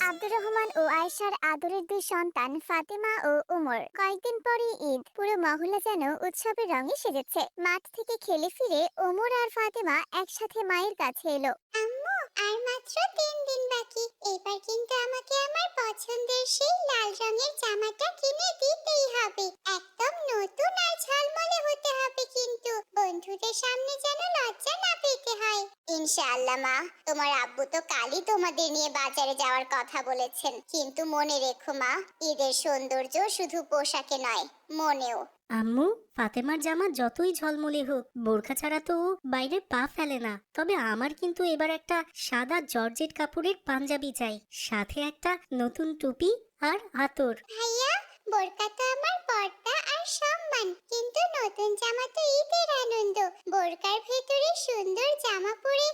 আব্দুর রহমান ও আয়েশার আদরের দুই সন্তান ফাতেমা ও ওমর। কয়েকদিন পরে ঈদ, পুরো মহল্লা যেন উৎসবের রঙে সেজেছে। মাঠ থেকে খেলে ফিরে ওমর আর ফাতেমা একসাথে মায়ের কাছে এলো। আম্মু, আর মাত্র 3 দিন বাকি। এবার কিন্তু আমাকে আমার পছন্দের সেই লাল রঙের জামাটা কিনে দিতেই হবে। একদম নতুন আর ঝলমলে হতে হবে, কিন্তু বন্ধুদের সামনে যেন লজ্জা না পেতে হয়। ইনশাআল্লাহ মা, তোমার আব্বু তো কালই তোমাদের নিয়ে বাজারে যাওয়ার কথা বলেছেন। কিন্তু মনে রেখো মা, ঈদের সৌন্দর্য শুধু পোশাকে নয়, মনেও। আম্মু, ফাতেমার জামা যতই ঝলমলে হোক, বোরখা ছাড়া তো ও বাইরে পা ফেলে না। তবে আমার কিন্তু এবার একটা সাদা জর্জেট কাপড়ের পাঞ্জাবি চাই, সাথে একটা নতুন টুপি আর আতর। ভাইয়া, বোরকা তো আমার পর্দা আর সম্মান, কিন্তু নতুন জামা তো ঈদের আনন্দ। বোরকার ভেতরে সুন্দর জামা পরে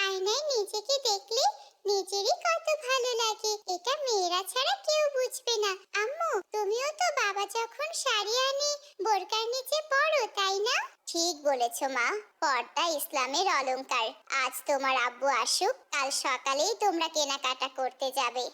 আয়নায় নিজেকে দেখলে নিজেরই কত ভালো লাগে। এটা মেয়েরা ছাড়া কেউ বুঝবে না। আম্মু, তুমিও তো বাবা যখন শাড়ি আনে বোরকার নিচে পরো, তাই না? ঠিক বলেছো মা, পর্দা ইসলামের অলংকার। আজ তোমার আব্বু আসুক, কাল সকালেই তোমরা কেনাকাটা করতে যাবে।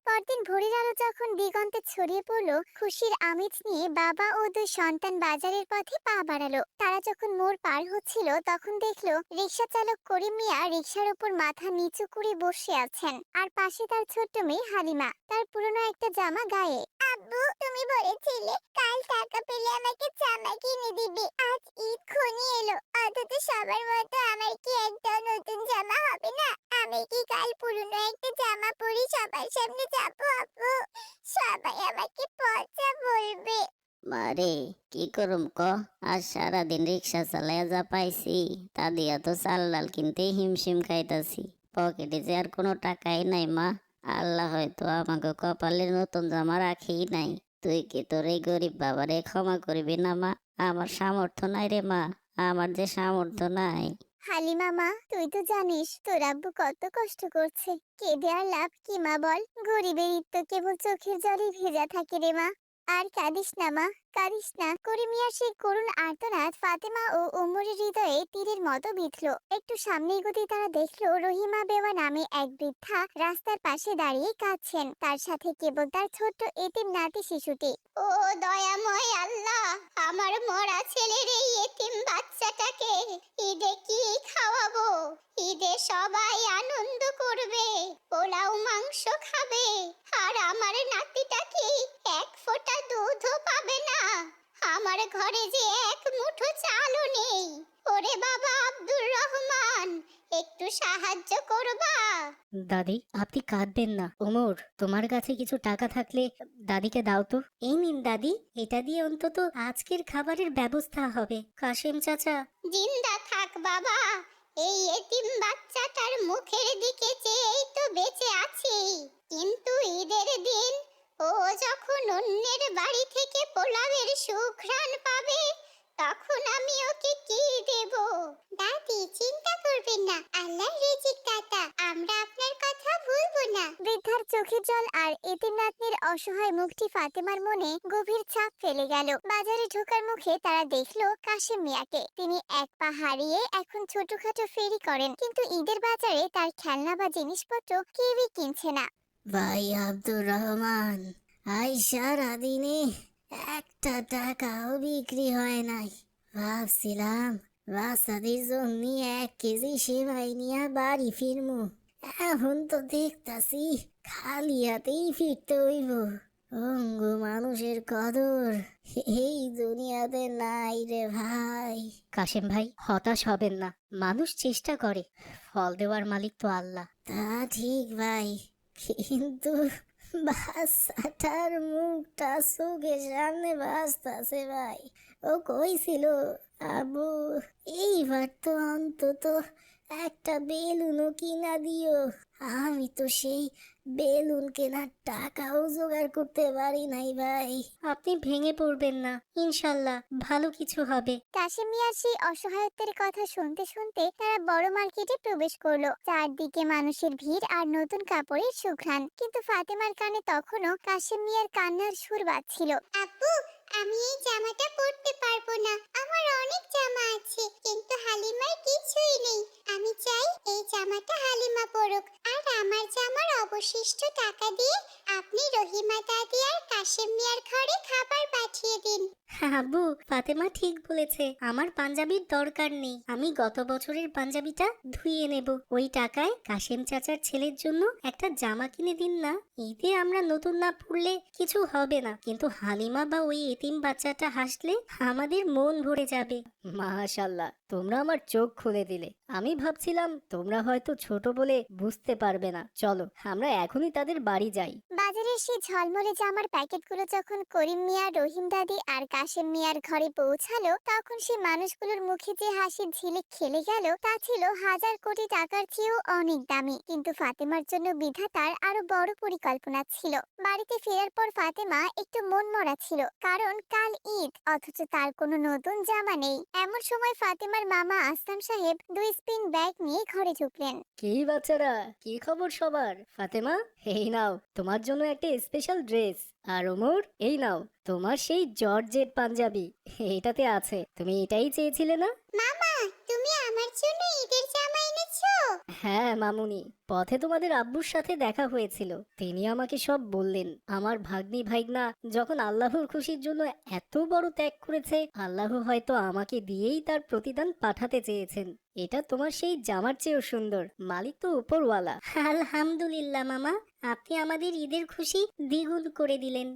পরদিন ভোরের আলো যখন দিগন্তে ছড়িয়ে পড়লো, খুশির আমেজ নিয়ে বাবা ও দুই সন্তান বাজারের পথে পা বাড়ালো। তারা যখন মোড় পার হচ্ছিল, তখন দেখলো রিকশা চালক করিম মিয়া রিকশার উপর মাথা নিচু করে বসে আছেন, আর পাশে তার ছোট্ট মেয়ে হালিমা, তার পুরনো একটা জামা গায়ে। আব্বু, তুমি বলেছিলে কাল টাকা পেলে আমাকে জামা কিনে দিবে। আজ ঈদ ঘনিয়ে এলো, অথচ সবার মতো আমার কি একটা নতুন জামা হবে না? আমি কি কাল পুরনো একটা জামা পরে সবার সামনে যাবো? আপু, সবাই আমাকে পচা বলবে। মারে, কি করুম ক? আজ সারাদিন রিক্সা চালাইয়া যা পাইছি, তা দিয়া তো চাল ডাল কিনতে হিমশিম খাইতাছি। পকেটে যে আর কোনো টাকাই নাই মা। আল্লাহ হয়তো আমাকে কপালে নতুন জামা রাখেই নাই। তুই কি তোর এই গরিব বাবারে ক্ষমা করবি না মা? আমার সামর্থ্য নাই রে মা, আমার যে সামর্থ্য নাই। হালিমা মা, তুই তো জানিস তোর আব্বু কত কষ্ট করছে। কেঁদে আর লাভ কি মা, বল? গরিবের ঈদ তো কেবল চোখের জলই ভেজা থাকে রে মা। আর কাঁদিস না মা, কাঁদিস না। করিম মিয়ার সেই করুণ আর্তনাদ ফাতেমা ও ওমরের হৃদয়ে তীরের মতো বিঁধল। একটু সামনে এগোতে তারা দেখলো রহিমা বেওয়া নামে এক বৃদ্ধা রাস্তার পাশে দাঁড়িয়ে কাঁদছেন। তার সাথে কেবল তার ছোট্ট এতিম নাতি শিশুটি। ও দয়াময় আল্লাহ, আমার মরা ছেলের এই এতিম বাচ্চাটাকে ঈদে কি খাওয়াবো? ঈদে সবাই আনন্দ করবে, পোলাও মাংস খাবে, আর আমার নাতিটা কি এক ফোঁটা দুধও পাবে না। আমার ঘরে যে এক মুঠো চালও নেই। ওরে বাবা আব্দুর রহমান, একটু সাহায্য করবা? দাদি, আপনি কাঁদবেন না। ওমর, তোমার কাছে কিছু টাকা থাকলে দাদিকে দাও তো। এই নিন দাদি, এটা দিয়ে অন্তত আজকের খাবারের ব্যবস্থা হবে। কাশেম চাচা। জিন্দা থাক বাবা, এই এতিম বাচ্চাটার মুখের দিকে চেয়েই তো বেঁচে আছি। কিন্তু ঈদের দিন ও যখন অন্যের বাড়ি থেকে পোলাওয়ের সুঘ্রাণ পাবে, তখন আমি ওকে কি দেব? দাদি, চিন্তা করবেন না, আল্লাহ রিজিক দাতা, আমরা আপনার কথা ভুলবো না। বৃদ্ধার চোখের জল আর এতিম নাতনির অসহায় মুখটি ফাতেমার মনে গভীর ছাপ ফেলে গেল। বাজারে ঢোকার মুখে তারা দেখলো কাশেম মিয়াকে। তিনি এক পা হারিয়ে এখন ছোটখাটো ফেরি করেন, কিন্তু ঈদের বাজারে তার খেলনা বা জিনিসপত্র কেউই কিনছে না। ভাই আব্দুর রহমান, আই সারাদিনে একটা টাকাও বিক্রি হয় নাই। ভাবছিলাম বাচ্চাদের জন্য 1 কেজি সেমাই নিয়ে বাড়ি ফিরমু। এখন তো দেখতাছি খালি হাতেই ফিরতে হইব। অঙ্গ মানুষের কদর এই দুনিয়াতে নাই রে ভাই। কাশেম ভাই, হতাশ হবেন না। মানুষ চেষ্টা করে, ফল দেওয়ার মালিক তো আল্লাহ। তা ঠিক ভাই, কিন্তু বাচ্চাটার মুখটা চোখের সামনে ভাসতাছে ভাই। ও কইছিল, আবু, এইবার তো অন্তত একটা বেলুনও কিনা দিও। আমি তো সেই বেলুন কেনার টাকাও জোগাড় করতে পারি নাই ভাই। আপনি ভেঙে পড়বেন না, ইনশাল্লাহ ভালো কিছু হবে। কাশিম মিয়ার সেই অসহায়ত্বের কথা শুনতে শুনতে তারা বড় মার্কেটে প্রবেশ করলো। চারদিকে মানুষের ভিড় আর নতুন কাপড়ের সুঘ্রাণ, কিন্তু ফাতেমার কানে তখনও কাশিম মিয়ার কান্নার সুর বাজছিল। আপু, আমি এই জামাটা পরতে পারবো না, আমার অনেক জামা আছে, কিন্তু হালিমার কিছুই নেই। আমি চাই এই জামাটা হালিমা পরুক, আর আমার জামার অবশিষ্ট টাকা দিয়ে আপনি রহিমা দাদি আর কাশিম মিয়ার ঘরে খাবার পাঠিয়ে দিন। আব্বু, ফাতেমা ঠিক বলেছে, আমার পাঞ্জাবির দরকার নেই। আমি গত বছরের পাঞ্জাবিটা ধুইয়ে নেব। ওই টাকায় কাশেম চাচার ছেলের জন্য একটা জামা কিনে দিন না। ঈদে আমরা নতুন না পরলে কিছু হবে না, কিন্তু হালিমা বা ওই এতিম বাচ্চাটা হাসলে আমাদের মন ভরে যাবে। মাশাআল্লাহ, তোমরা আমার চোখ খুলে দিলে। আমি ভাবছিলাম তোমরা হয়তো ছোট বলে বুঝতে পারবে না। চলো আমরা এখনই তাদের বাড়ি যাই। বাজারের সেই ঝলমলে জামার প্যাকেটগুলো যখন করিম মিয়া, রহিম দাদি আর কাশেম মিয়ার ঘরে পৌঁছালো, তখন সেই মানুষগুলোর মুখে যে হাসির ঝিলিক খেলে গেল তা ছিল হাজার কোটি টাকার চেয়েও অনেক দামি। কিন্তু ফাতেমার জন্য বিধাতার আরো বড় পরিকল্পনা ছিল। বাড়িতে ফেরার পর ফাতেমা একটু মনমরা ছিল, কারণ কাল ঈদ, অথচ তার কোনো নতুন জামা নেই। এমন সময় ফাতেমার মামা আসলাম সাহেব 2 স্পিন ব্যাগ নিয়ে ঘরে ঢুকলেন। কি বাচ্চারা, কি খবর সবার? ফাতেমা, এই নাও তোমার জন্য একটা স্পেশাল ড্রেস। আর ওমর, এই নাও তোমার সেই জর্জেট পাঞ্জাবি। এটাতে আছে, তুমি এটাই চেয়েছিলে না? মামা, তুমি আমার জন্য ঈদের জামা এনেছো? হ্যাঁ মামুনি, পথে তোমাদের আব্বুর সাথে দেখা হয়েছিল। তিনি আমাকে সব বললেন। আমার ভাগ্নি ভাইগনা যখন আল্লাহর খুশির জন্য এত বড় ত্যাগ করেছে, আল্লাহ হয়তো আমাকে দিয়েই তার প্রতিদান পাঠাতে চেয়েছেন। এটা তোমার সেই জামার চেয়েও সুন্দর। মালিক তো উপরওয়ালা। আলহামদুলিল্লাহ মামা, আপনি আমাদের ঈদের খুশি দ্বিগুণ করে দিলেন।